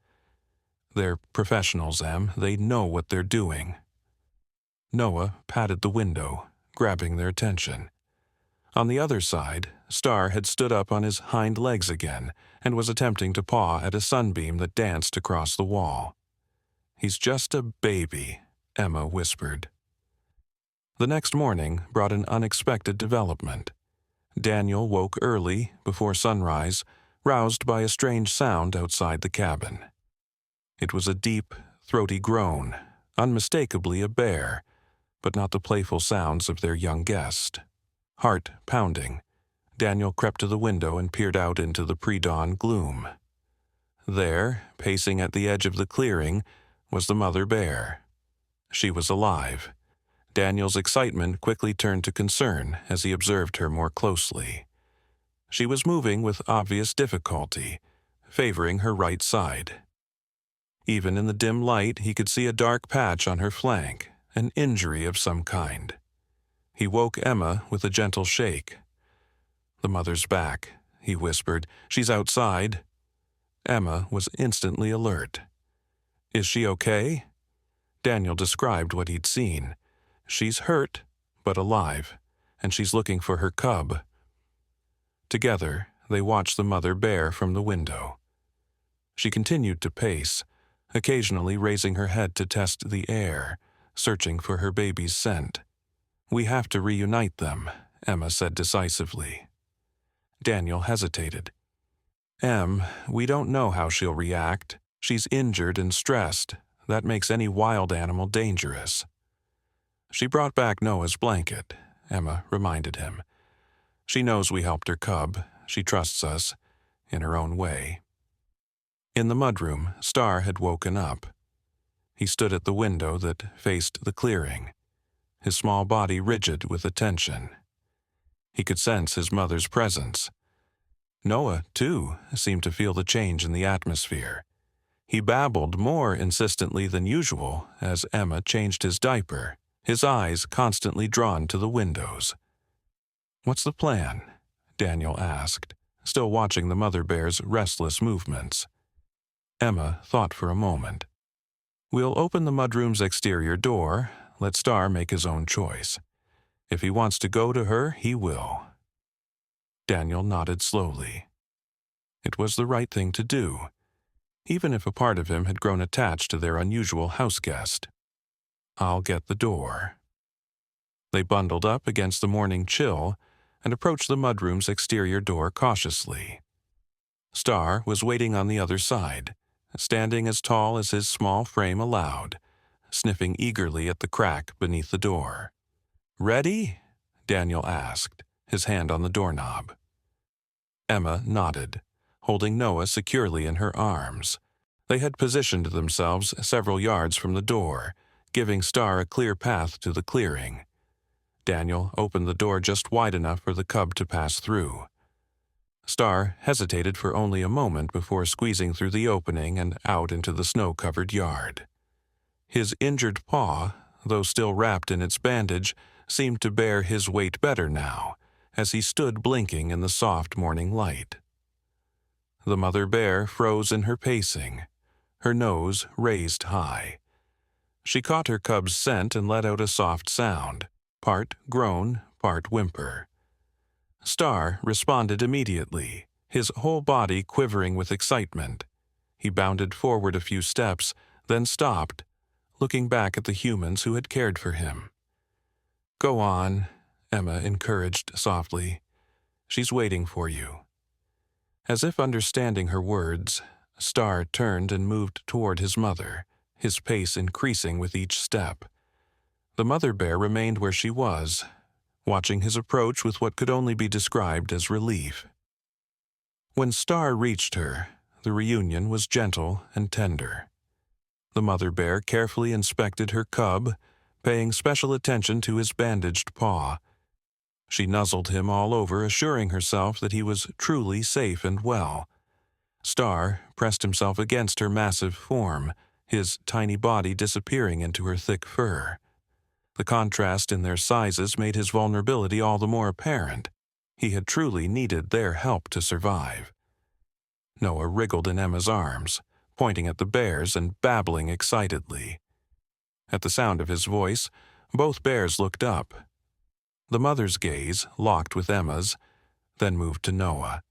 "They're professionals, Em. They know what they're doing." Noah patted the window, grabbing their attention. On the other side, Star had stood up on his hind legs again and was attempting to paw at a sunbeam that danced across the wall. "He's just a baby," Emma whispered. The next morning brought an unexpected development. Daniel woke early, before sunrise, roused by a strange sound outside the cabin. It was a deep, throaty groan, unmistakably a bear, but not the playful sounds of their young guest. Heart pounding, Daniel crept to the window and peered out into the pre-dawn gloom. There, pacing at the edge of the clearing, was the mother bear. She was alive. Daniel's excitement quickly turned to concern as he observed her more closely. She was moving with obvious difficulty, favoring her right side. Even in the dim light, he could see a dark patch on her flank, an injury of some kind. He woke Emma with a gentle shake. "The mother's back," he whispered. "She's outside." Emma was instantly alert. "Is she okay?" Daniel described what he'd seen. "She's hurt, but alive, and she's looking for her cub." Together, they watched the mother bear from the window. She continued to pace, occasionally raising her head to test the air, searching for her baby's scent. "We have to reunite them," Emma said decisively. Daniel hesitated. We don't know how she'll react. She's injured and stressed. That makes any wild animal dangerous." "She brought back Noah's blanket," Emma reminded him. "She knows we helped her cub. She trusts us, in her own way." In the mudroom, Star had woken up. He stood at the window that faced the clearing, his small body rigid with attention. He could sense his mother's presence. Noah, too, seemed to feel the change in the atmosphere. He babbled more insistently than usual as Emma changed his diaper, his eyes constantly drawn to the windows. "What's the plan?" Daniel asked, still watching the mother bear's restless movements. Emma thought for a moment. "We'll open the mudroom's exterior door, let Star make his own choice. If he wants to go to her, he will." Daniel nodded slowly. It was the right thing to do, even if a part of him had grown attached to their unusual houseguest. "I'll get the door." They bundled up against the morning chill and approached the mudroom's exterior door cautiously. Star was waiting on the other side, standing as tall as his small frame allowed, sniffing eagerly at the crack beneath the door. "Ready?" Daniel asked, his hand on the doorknob. Emma nodded, holding Noah securely in her arms. They had positioned themselves several yards from the door, giving Star a clear path to the clearing. Daniel opened the door just wide enough for the cub to pass through. Star hesitated for only a moment before squeezing through the opening and out into the snow-covered yard. His injured paw, though still wrapped in its bandage, seemed to bear his weight better now, as he stood blinking in the soft morning light. The mother bear froze in her pacing, her nose raised high. She caught her cub's scent and let out a soft sound, part groan, part whimper. Star responded immediately, his whole body quivering with excitement. He bounded forward a few steps, then stopped, looking back at the humans who had cared for him. "Go on," Emma encouraged softly. "She's waiting for you." As if understanding her words, Star turned and moved toward his mother, his pace increasing with each step. The mother bear remained where she was, watching his approach with what could only be described as relief. When Star reached her, the reunion was gentle and tender. The mother bear carefully inspected her cub, paying special attention to his bandaged paw. She nuzzled him all over, assuring herself that he was truly safe and well. Star pressed himself against her massive form, his tiny body disappearing into her thick fur. The contrast in their sizes made his vulnerability all the more apparent. He had truly needed their help to survive. Noah wriggled in Emma's arms, pointing at the bears and babbling excitedly. At the sound of his voice, both bears looked up. The mother's gaze locked with Emma's, then moved to Noah.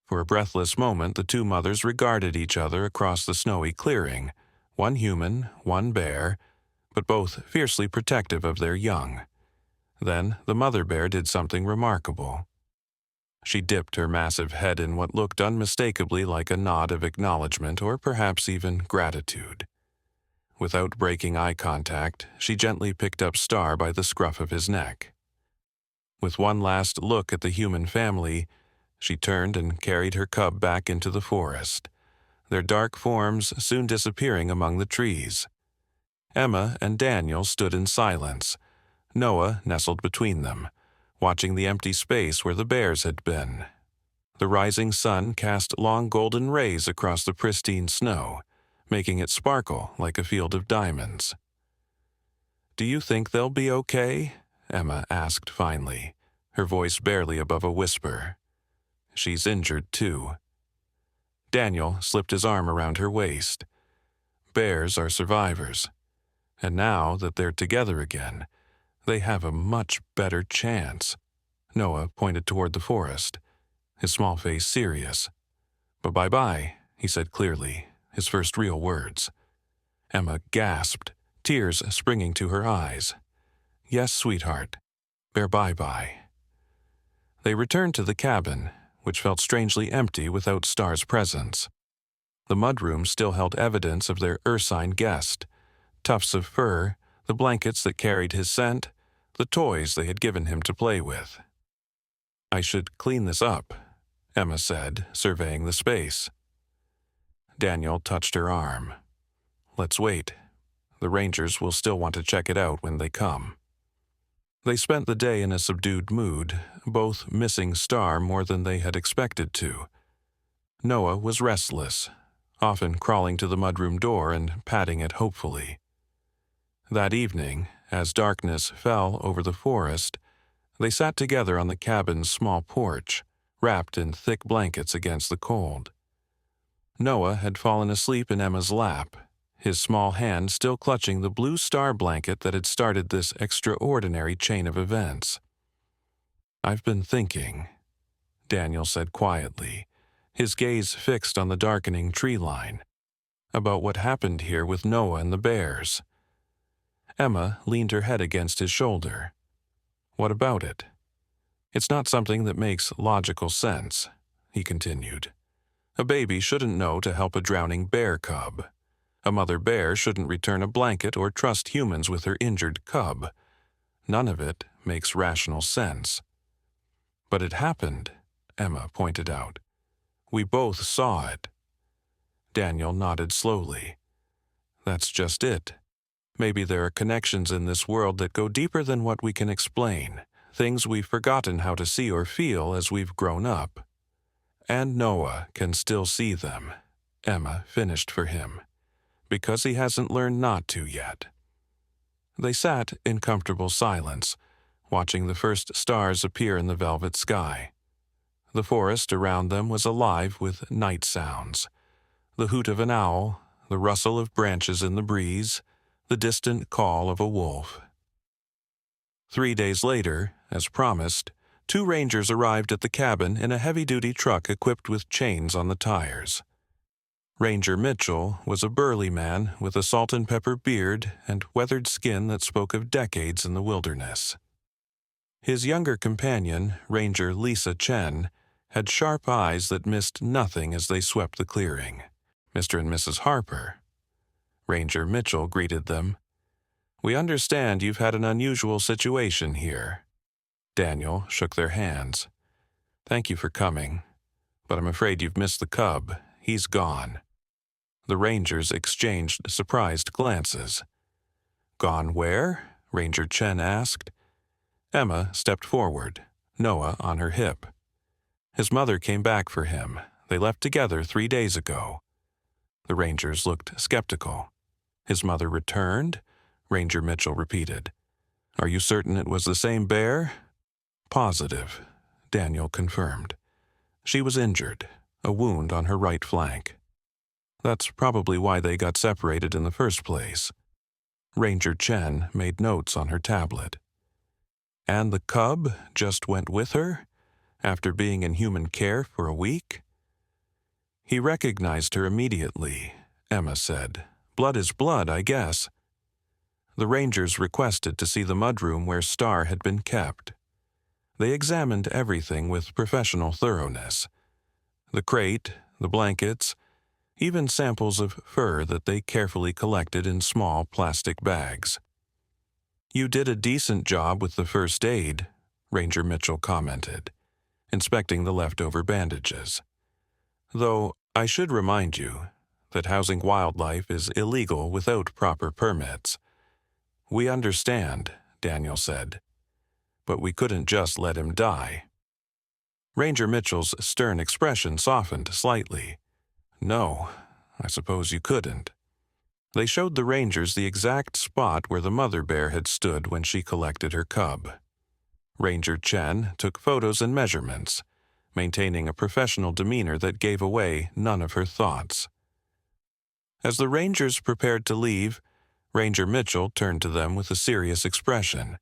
For a breathless moment, the two mothers regarded each other across the snowy clearing, one human, one bear, but both fiercely protective of their young. Then the mother bear did something remarkable. She dipped her massive head in what looked unmistakably like a nod of acknowledgement or perhaps even gratitude. Without breaking eye contact, she gently picked up Star by the scruff of his neck. With one last look at the human family, she turned and carried her cub back into the forest, their dark forms soon disappearing among the trees. Emma and Daniel stood in silence, Noah nestled between them, watching the empty space where the bears had been. The rising sun cast long golden rays across the pristine snow, making it sparkle like a field of diamonds. Do you think they'll be okay? Emma asked finally, her voice barely above a whisper. She's injured, too. Daniel slipped his arm around her waist. Bears are survivors, and now that they're together again, they have a much better chance. Noah pointed toward the forest, his small face serious. But bye-bye, he said clearly, his first real words. Emma gasped, tears springing to her eyes. Yes, sweetheart. Bear bye-bye. They returned to the cabin, which felt strangely empty without Star's presence. The mudroom still held evidence of their ursine guest: tufts of fur, the blankets that carried his scent, the toys they had given him to play with. I should clean this up, Emma said, surveying the space. Daniel touched her arm. Let's wait. The rangers will still want to check it out when they come. They spent the day in a subdued mood, both missing Star more than they had expected to. Noah was restless, often crawling to the mudroom door and patting it hopefully. That evening, as darkness fell over the forest, they sat together on the cabin's small porch, wrapped in thick blankets against the cold. Noah had fallen asleep in Emma's lap, his small hand still clutching the blue star blanket that had started this extraordinary chain of events. I've been thinking, Daniel said quietly, his gaze fixed on the darkening tree line, about what happened here with Noah and the bears. Emma leaned her head against his shoulder. What about it? It's not something that makes logical sense, he continued. A baby shouldn't know to help a drowning bear cub. A mother bear shouldn't return a blanket or trust humans with her injured cub. None of it makes rational sense. But it happened, Emma pointed out. We both saw it. Daniel nodded slowly. That's just it. Maybe there are connections in this world that go deeper than what we can explain, things we've forgotten how to see or feel as we've grown up. And Noah can still see them, Emma finished for him, because he hasn't learned not to yet. They sat in comfortable silence, watching the first stars appear in the velvet sky. The forest around them was alive with night sounds: the hoot of an owl, the rustle of branches in the breeze, the distant call of a wolf. 3 days later, as promised, 2 rangers arrived at the cabin in a heavy-duty truck equipped with chains on the tires. Ranger Mitchell was a burly man with a salt-and-pepper beard and weathered skin that spoke of decades in the wilderness. His younger companion, Ranger Lisa Chen, had sharp eyes that missed nothing as they swept the clearing. Mr. and Mrs. Harper. Ranger Mitchell greeted them. We understand you've had an unusual situation here. Daniel shook their hands. Thank you for coming, but I'm afraid you've missed the cub. He's gone. The rangers exchanged surprised glances. Gone where? Ranger Chen asked. Emma stepped forward, Noah on her hip. His mother came back for him. They left together 3 days ago. The rangers looked skeptical. His mother returned? Ranger Mitchell repeated. Are you certain it was the same bear? Positive, Daniel confirmed. She was injured, a wound on her right flank. That's probably why they got separated in the first place. Ranger Chen made notes on her tablet. And the cub just went with her, after being in human care for a week? He recognized her immediately, Emma said. Blood is blood, I guess. The rangers requested to see the mudroom where Star had been kept. They examined everything with professional thoroughness. The crate, the blankets, even samples of fur that they carefully collected in small plastic bags. You did a decent job with the first aid, Ranger Mitchell commented, inspecting the leftover bandages. Though I should remind you that housing wildlife is illegal without proper permits. We understand, Daniel said, but we couldn't just let him die. Ranger Mitchell's stern expression softened slightly. No, I suppose you couldn't. They showed the rangers the exact spot where the mother bear had stood when she collected her cub. Ranger Chen took photos and measurements, maintaining a professional demeanor that gave away none of her thoughts. As the rangers prepared to leave, Ranger Mitchell turned to them with a serious expression.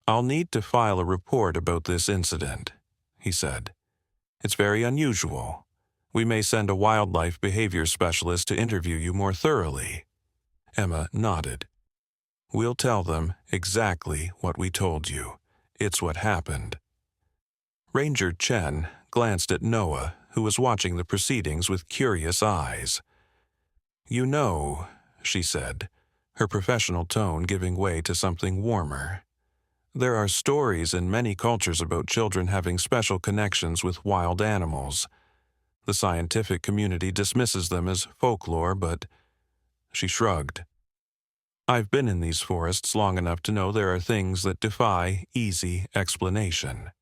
"I'll need to file a report about this incident," he said. "It's very unusual. We may send a wildlife behavior specialist to interview you more thoroughly." Emma nodded. "We'll tell them exactly what we told you. It's what happened." Ranger Chen glanced at Noah, who was watching the proceedings with curious eyes. "You know," she said, her professional tone giving way to something warmer, "there are stories in many cultures about children having special connections with wild animals. The scientific community dismisses them as folklore, but—" She shrugged. "I've been in these forests long enough to know there are things that defy easy explanation."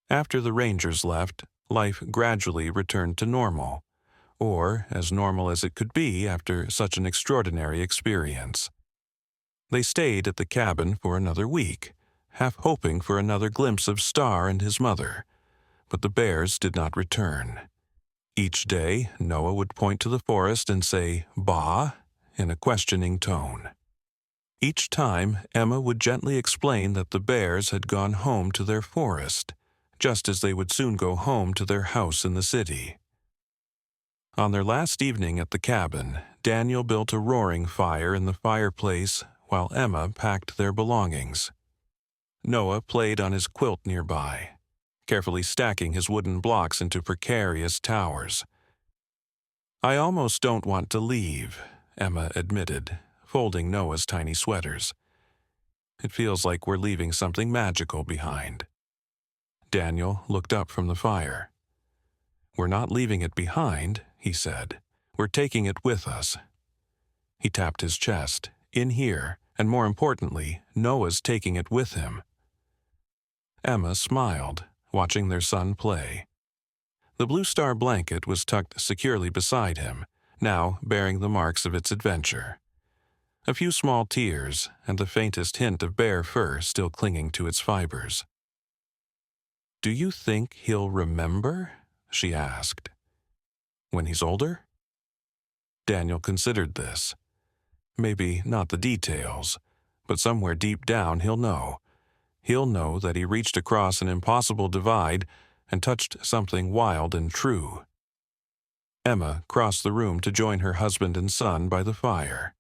After the rangers left, life gradually returned to normal, or as normal as it could be after such an extraordinary experience. They stayed at the cabin for another week, half hoping for another glimpse of Star and his mother, but the bears did not return. Each day, Noah would point to the forest and say, "Bah," in a questioning tone. Each time, Emma would gently explain that the bears had gone home to their forest, just as they would soon go home to their house in the city. On their last evening at the cabin, Daniel built a roaring fire in the fireplace while Emma packed their belongings. Noah played on his quilt nearby, carefully stacking his wooden blocks into precarious towers. "I almost don't want to leave," Emma admitted, folding Noah's tiny sweaters. "It feels like we're leaving something magical behind." Daniel looked up from the fire. "We're not leaving it behind," he said. "We're taking it with us." He tapped his chest. "In here, and more importantly, Noah's taking it with him." Emma smiled, watching their son play. The Blue Star blanket was tucked securely beside him, now bearing the marks of its adventure. A few small tears and the faintest hint of bear fur still clinging to its fibers. "Do you think he'll remember?" she asked. "When he's older?" Daniel considered this. Maybe not the details, but somewhere deep down he'll know. He'll know that he reached across an impossible divide and touched something wild and true. Emma crossed the room to join her husband and son by the fire.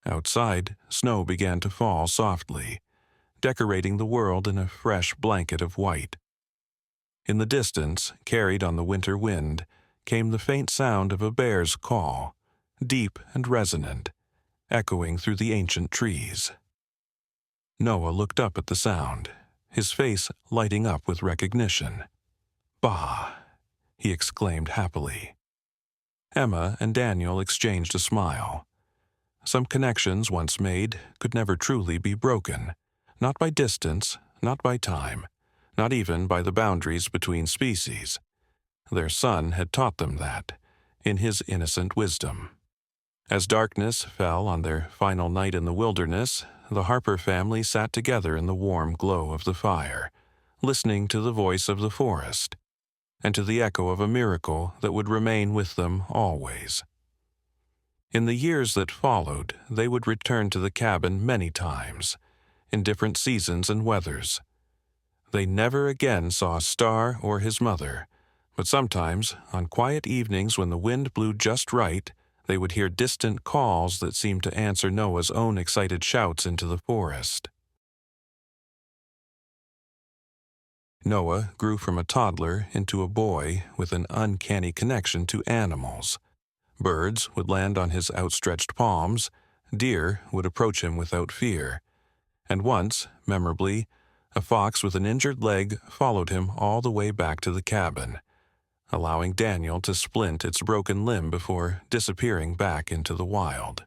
Outside, snow began to fall softly, decorating the world in a fresh blanket of white. In the distance, carried on the winter wind, came the faint sound of a bear's call, deep and resonant, echoing through the ancient trees. Noah looked up at the sound, his face lighting up with recognition. "Bah!" he exclaimed happily. Emma and Daniel exchanged a smile. Some connections once made could never truly be broken, not by distance, not by time, not even by the boundaries between species. Their son had taught them that, in his innocent wisdom. As darkness fell on their final night in the wilderness, the Harper family sat together in the warm glow of the fire, listening to the voice of the forest, and to the echo of a miracle that would remain with them always. In the years that followed, they would return to the cabin many times, in different seasons and weathers. They never again saw Star or his mother, but sometimes, on quiet evenings when the wind blew just right, they would hear distant calls that seemed to answer Noah's own excited shouts into the forest. Noah grew from a toddler into a boy with an uncanny connection to animals. Birds would land on his outstretched palms, deer would approach him without fear, and once, memorably, a fox with an injured leg followed him all the way back to the cabin, allowing Daniel to splint its broken limb before disappearing back into the wild.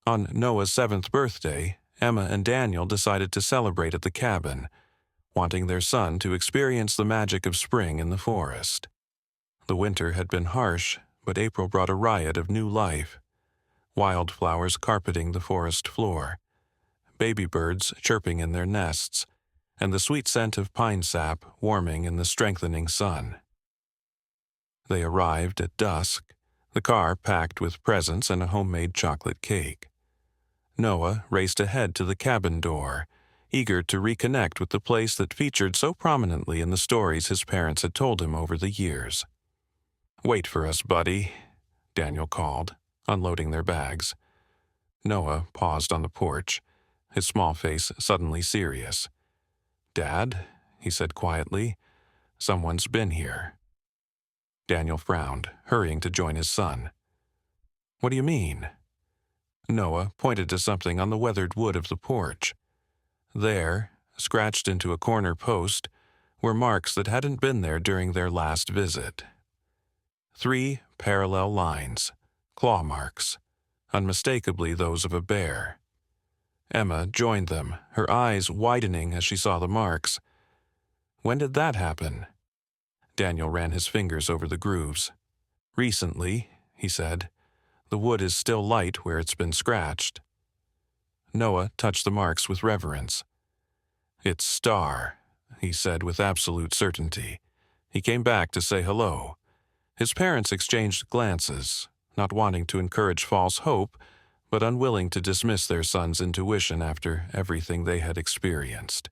On Noah's 7th birthday, Emma and Daniel decided to celebrate at the cabin, wanting their son to experience the magic of spring in the forest. The winter had been harsh, but April brought a riot of new life. wildflowers carpeting the forest floor, baby birds chirping in their nests, and the sweet scent of pine sap warming in the strengthening sun. They arrived at dusk, the car packed with presents and a homemade chocolate cake. Noah raced ahead to the cabin door, eager to reconnect with the place that featured so prominently in the stories his parents had told him over the years. "Wait for us, buddy," Daniel called, unloading their bags. Noah paused on the porch, his small face suddenly serious. "Dad," he said quietly, "someone's been here." Daniel frowned, hurrying to join his son. "What do you mean?" Noah pointed to something on the weathered wood of the porch. There, scratched into a corner post, were marks that hadn't been there during their last visit. 3 parallel lines, claw marks, unmistakably those of a bear. Emma joined them, her eyes widening as she saw the marks. "When did that happen?" Daniel ran his fingers over the grooves. "Recently," he said. "The wood is still light where it's been scratched." Noah touched the marks with reverence. "It's Star," he said with absolute certainty. He came back to say hello. His parents exchanged glances, not wanting to encourage false hope, but unwilling to dismiss their son's intuition after everything they had experienced.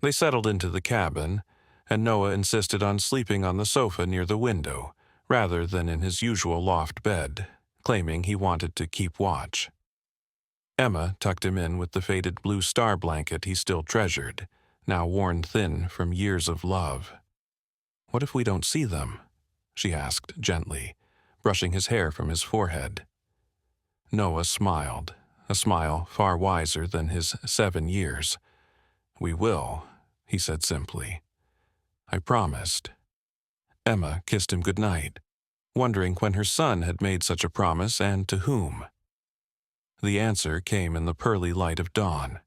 They settled into the cabin, and Noah insisted on sleeping on the sofa near the window, rather than in his usual loft bed, claiming he wanted to keep watch. Emma tucked him in with the faded blue star blanket he still treasured, now worn thin from years of love. "What if we don't see them?" she asked gently, brushing his hair from his forehead. Noah smiled, a smile far wiser than his 7 years. "We will," he said simply. "I promised." Emma kissed him goodnight, wondering when her son had made such a promise and to whom. The answer came in the pearly light of dawn.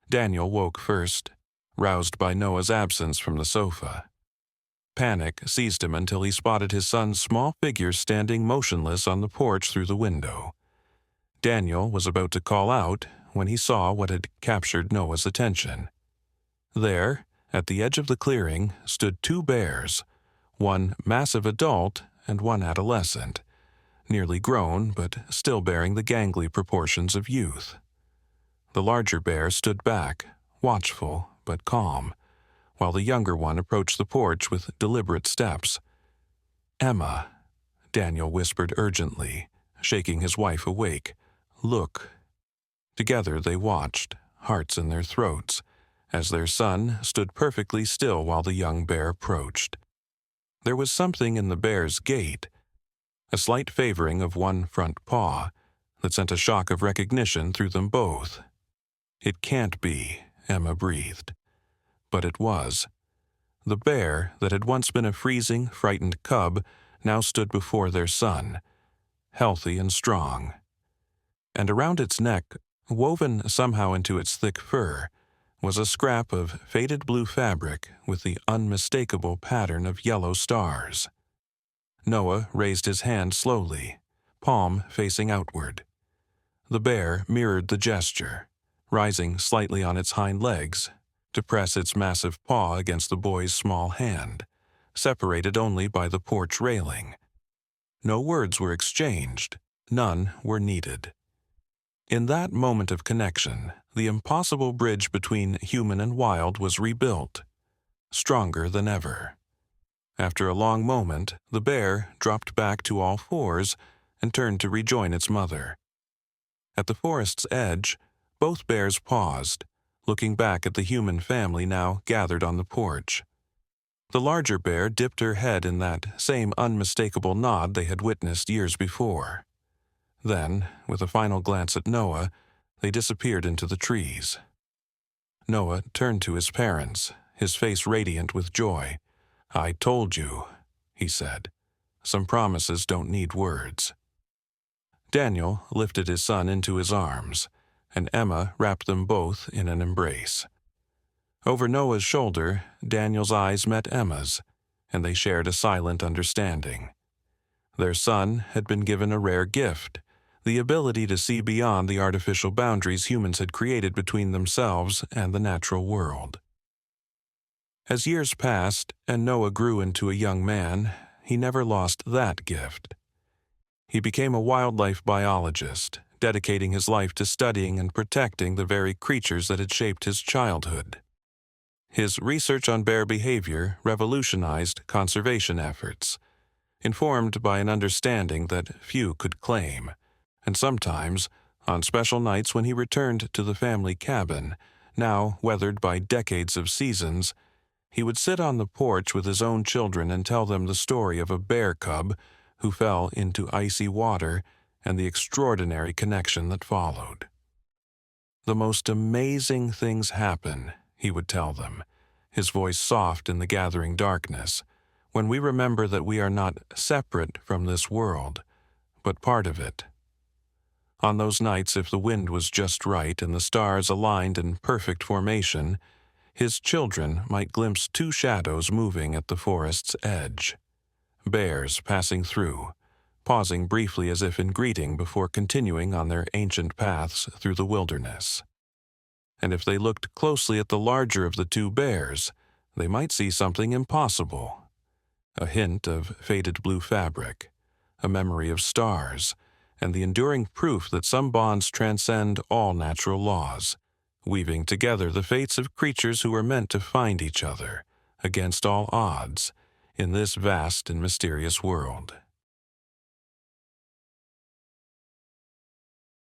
Daniel woke first, roused by Noah's absence from the sofa. Panic seized him until he spotted his son's small figure standing motionless on the porch through the window. Daniel was about to call out when he saw what had captured Noah's attention. There, at the edge of the clearing, stood 2 bears, one massive adult and one adolescent, nearly grown but still bearing the gangly proportions of youth. The larger bear stood back, watchful but calm, while the younger one approached the porch with deliberate steps. "Emma," Daniel whispered urgently, shaking his wife awake. "Look." Together they watched, hearts in their throats, as their son stood perfectly still while the young bear approached. There was something in the bear's gait, a slight favoring of one front paw, that sent a shock of recognition through them both. "It can't be," Emma breathed. But it was. The bear that had once been a freezing, frightened cub now stood before their son, healthy and strong. And around its neck, woven somehow into its thick fur, was a scrap of faded blue fabric with the unmistakable pattern of yellow stars. Noah raised his hand slowly, palm facing outward. The bear mirrored the gesture, rising slightly on its hind legs to press its massive paw against the boy's small hand, separated only by the porch railing. No words were exchanged, none were needed. In that moment of connection, the impossible bridge between human and wild was rebuilt, stronger than ever. After a long moment, the bear dropped back to all fours and turned to rejoin its mother. At the forest's edge, both bears paused, looking back at the human family now gathered on the porch. The larger bear dipped her head in that same unmistakable nod they had witnessed years before. Then, with a final glance at Noah, they disappeared into the trees. Noah turned to his parents, his face radiant with joy. "I told you," he said. "Some promises don't need words." Daniel lifted his son into his arms, and Emma wrapped them both in an embrace. Over Noah's shoulder, Daniel's eyes met Emma's, and they shared a silent understanding. Their son had been given a rare gift, the ability to see beyond the artificial boundaries humans had created between themselves and the natural world. As years passed and Noah grew into a young man, he never lost that gift. He became a wildlife biologist, dedicating his life to studying and protecting the very creatures that had shaped his childhood. His research on bear behavior revolutionized conservation efforts, informed by an understanding that few could claim, and sometimes, on special nights when he returned to the family cabin, now weathered by decades of seasons, he would sit on the porch with his own children and tell them the story of a bear cub who fell into icy water and the extraordinary connection that followed. "The most amazing things happen," he would tell them, his voice soft in the gathering darkness, "when we remember that we are not separate from this world, but part of it." On those nights, if the wind was just right and the stars aligned in perfect formation, his children might glimpse two shadows moving at the forest's edge. Bears passing through, pausing briefly as if in greeting before continuing on their ancient paths through the wilderness. And if they looked closely at the larger of the two bears, they might see something impossible. A hint of faded blue fabric, a memory of stars, and the enduring proof that some bonds transcend all natural laws, weaving together the fates of creatures who were meant to find each other, against all odds, in this vast and mysterious world.